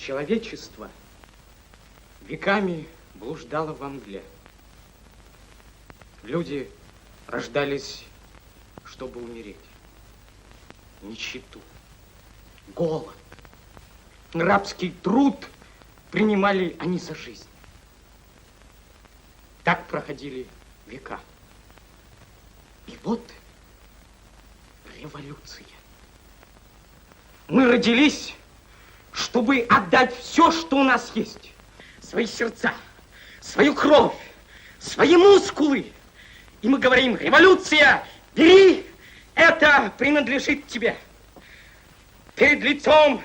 Человечество веками блуждало во мгле. Люди рождались, чтобы умереть. Нищету, голод, рабский труд принимали они за жизнь. Так проходили века. И вот революция. Мы родились, чтобы отдать все, что у нас есть. Свои сердца, свою кровь, свои мускулы. И мы говорим: революция, бери, это принадлежит тебе. Перед лицом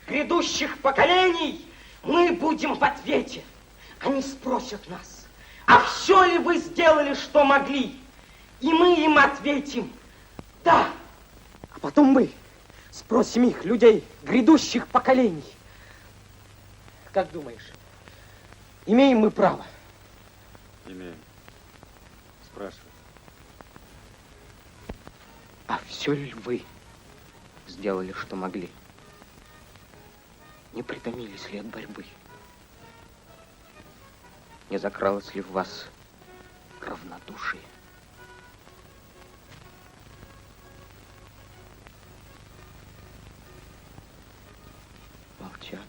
грядущих поколений мы будем в ответе. Они спросят нас: а все ли вы сделали, что могли? И мы им ответим: да. А потом мы спросим их, людей грядущих поколений: как думаешь, имеем мы право? Имеем. Спрашивай. А все ли вы сделали, что могли? Не притомились ли от борьбы? Не закралось ли в вас равнодушие? Молчат.